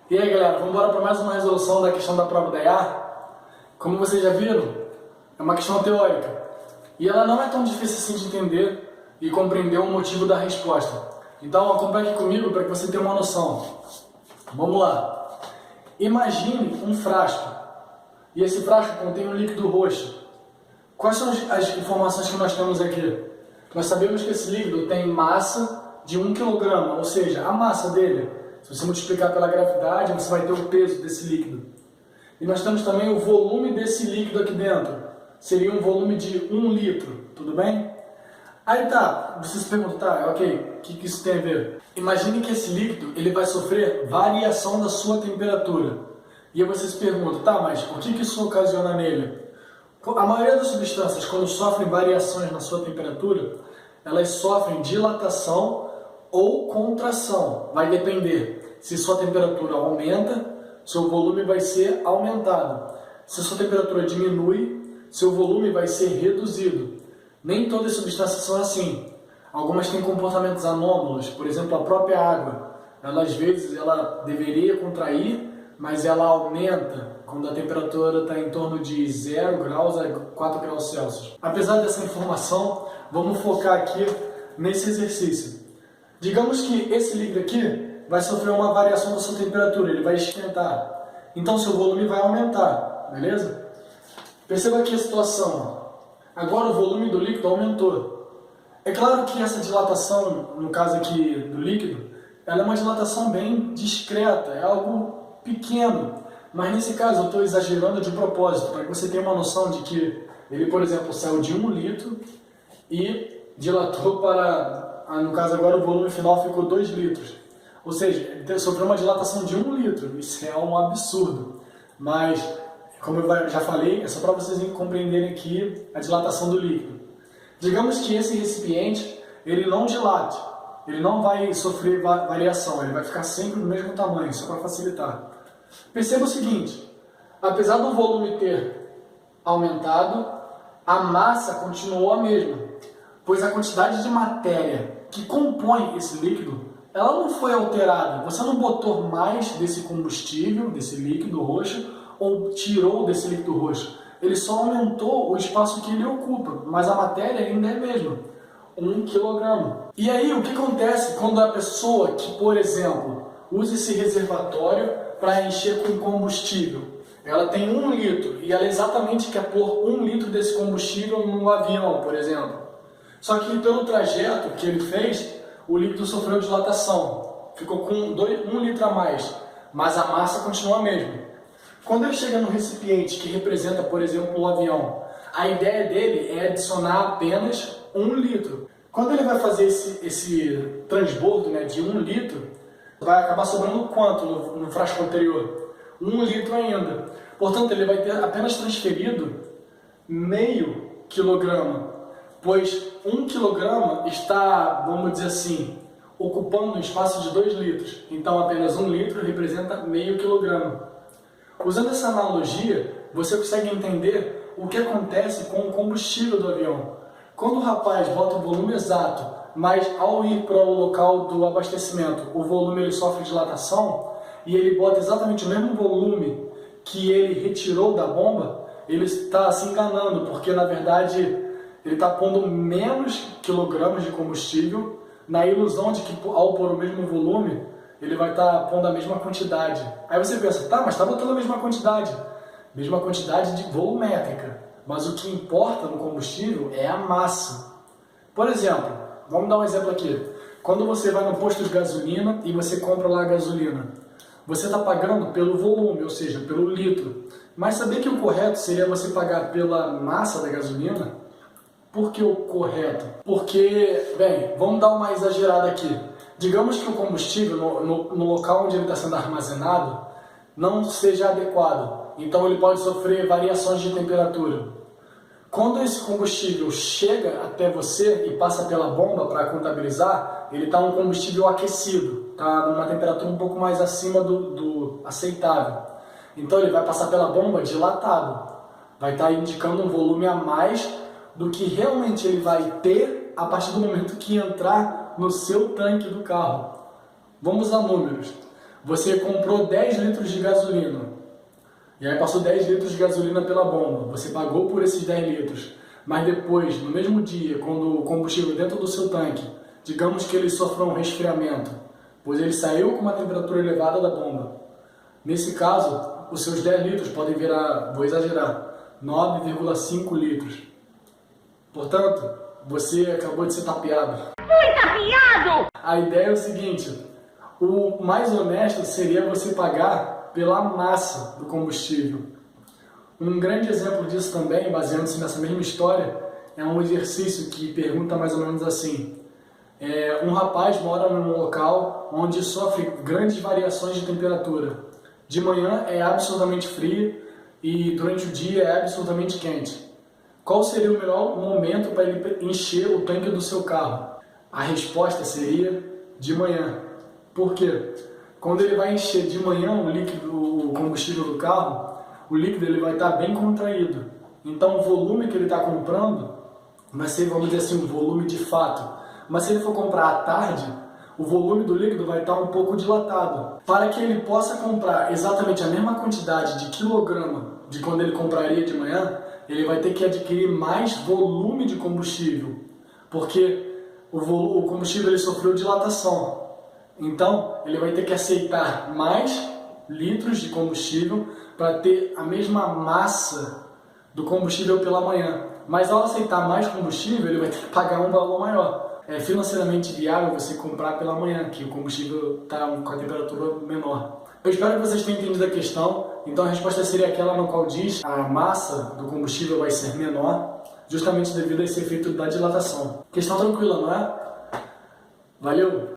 E aí galera, vamos embora para mais uma resolução da questão da prova da IA. Como vocês já viram, é uma questão teórica. E ela não é tão difícil assim de entender e compreender o motivo da resposta. Então acompanhe aqui comigo para que você tenha uma noção. Vamos lá. Imagine um frasco. E esse frasco contém um líquido roxo. Quais são as informações que nós temos aqui? Nós sabemos que esse líquido tem massa de 1 kg, ou seja, a massa dele. Se você multiplicar pela gravidade, você vai ter o peso desse líquido. E nós temos também o volume desse líquido aqui dentro. Seria um volume de 1 litro, tudo bem? Aí tá, você se pergunta, tá, ok, o que isso tem a ver? Imagine que esse líquido ele vai sofrer variação da sua temperatura. E aí você se pergunta, tá, mas o que isso ocasiona nele? A maioria das substâncias, quando sofrem variações na sua temperatura, elas sofrem dilatação ou contração. Vai depender. Se sua temperatura aumenta, seu volume vai ser aumentado. Se sua temperatura diminui, seu volume vai ser reduzido. Nem todas as substâncias são assim. Algumas têm comportamentos anômalos, por exemplo, a própria água. Ela, às vezes, ela deveria contrair, mas ela aumenta quando a temperatura está em torno de 0 graus a 4 graus Celsius. Apesar dessa informação, vamos focar aqui nesse exercício. Digamos que esse líquido aqui vai sofrer uma variação da sua temperatura, ele vai esquentar. Então seu volume vai aumentar, beleza? Perceba aqui a situação. Agora o volume do líquido aumentou. É claro que essa dilatação, no caso aqui do líquido, ela é uma dilatação bem discreta, é algo pequeno. Mas nesse caso eu estou exagerando de propósito, para que você tenha uma noção de que ele, por exemplo, saiu de 1 litro e dilatou para, no caso agora o volume final ficou 2 litros. Ou seja, ele sofreu uma dilatação de 1 litro, isso é um absurdo. Mas, como eu já falei, é só para vocês compreenderem aqui a dilatação do líquido. Digamos que esse recipiente, ele não dilate, ele não vai sofrer variação, ele vai ficar sempre do mesmo tamanho, só para facilitar. Perceba o seguinte, apesar do volume ter aumentado, a massa continuou a mesma, pois a quantidade de matéria que compõe esse líquido, ela não foi alterada. Você não botou mais desse combustível, desse líquido roxo, ou tirou desse líquido roxo. Ele só aumentou o espaço que ele ocupa, mas a matéria ainda é a mesma, 1 kg. E aí, o que acontece quando a pessoa que, por exemplo, usa esse reservatório para encher com combustível? Ela tem 1 litro e ela exatamente quer pôr 1 litro desse combustível no avião, por exemplo. Só que pelo trajeto que ele fez, o líquido sofreu dilatação. Ficou com 1 litro a mais, mas a massa continua a mesma. Quando ele chega no recipiente que representa, por exemplo, o avião, a ideia dele é adicionar apenas 1 litro. Quando ele vai fazer esse transbordo, né, de 1 litro, vai acabar sobrando quanto no frasco anterior? 1 litro ainda. Portanto, ele vai ter apenas transferido meio quilograma, pois 1 quilograma está, vamos dizer assim, ocupando um espaço de 2 litros. Então, apenas 1 litro representa meio quilograma. Usando essa analogia, você consegue entender o que acontece com o combustível do avião. Quando o rapaz bota o volume exato, mas ao ir para o local do abastecimento, o volume ele sofre dilatação, e ele bota exatamente o mesmo volume que ele retirou da bomba, ele está se enganando, porque na verdade ele está pondo menos quilogramas de combustível, na ilusão de que ao pôr o mesmo volume, ele vai estar pondo a mesma quantidade. Aí você pensa, tá, mas está botando a mesma quantidade de volumétrica, mas o que importa no combustível é a massa. Por exemplo, vamos dar um exemplo aqui. Quando você vai no posto de gasolina e você compra lá a gasolina, você está pagando pelo volume, ou seja, pelo litro. Mas sabia que o correto seria você pagar pela massa da gasolina? Por que o correto? Porque, bem, vamos dar uma exagerada aqui. Digamos que o combustível, no local onde ele está sendo armazenado, não seja adequado. Então ele pode sofrer variações de temperatura. Quando esse combustível chega até você e passa pela bomba para contabilizar, ele está um combustível aquecido, está numa temperatura um pouco mais acima do aceitável. Então ele vai passar pela bomba dilatado, vai estar indicando um volume a mais do que realmente ele vai ter a partir do momento que entrar no seu tanque do carro. Vamos a números. Você comprou 10 litros de gasolina, e aí passou 10 litros de gasolina pela bomba, você pagou por esses 10 litros, mas depois, no mesmo dia, quando o combustível dentro do seu tanque, digamos que ele sofreu um resfriamento, pois ele saiu com uma temperatura elevada da bomba. Nesse caso, os seus 10 litros podem virar, vou exagerar, 9,5 litros. Portanto, você acabou de ser tapeado. Fui tapeado! A ideia é o seguinte, o mais honesto seria você pagar pela massa do combustível. Um grande exemplo disso também, baseando-se nessa mesma história, é um exercício que pergunta mais ou menos assim. Um rapaz mora num local onde sofre grandes variações de temperatura. De manhã é absolutamente frio e durante o dia é absolutamente quente. Qual seria o melhor momento para ele encher o tanque do seu carro? A resposta seria de manhã. Por quê? Quando ele vai encher de manhã o combustível do carro, o líquido ele vai estar bem contraído. Então o volume que ele está comprando vai ser, vamos dizer assim, um volume de fato. Mas se ele for comprar à tarde, o volume do líquido vai estar um pouco dilatado. Para que ele possa comprar exatamente a mesma quantidade de quilograma de quando ele compraria de manhã, ele vai ter que adquirir mais volume de combustível, porque o combustível ele sofreu dilatação. Então, ele vai ter que aceitar mais litros de combustível para ter a mesma massa do combustível pela manhã. Mas ao aceitar mais combustível, ele vai ter que pagar um valor maior. É financeiramente viável você comprar pela manhã, que o combustível está com a temperatura menor. Eu espero que vocês tenham entendido a questão. Então a resposta seria aquela no qual diz a massa do combustível vai ser menor, justamente devido a esse efeito da dilatação. Questão tranquila, não é? Valeu!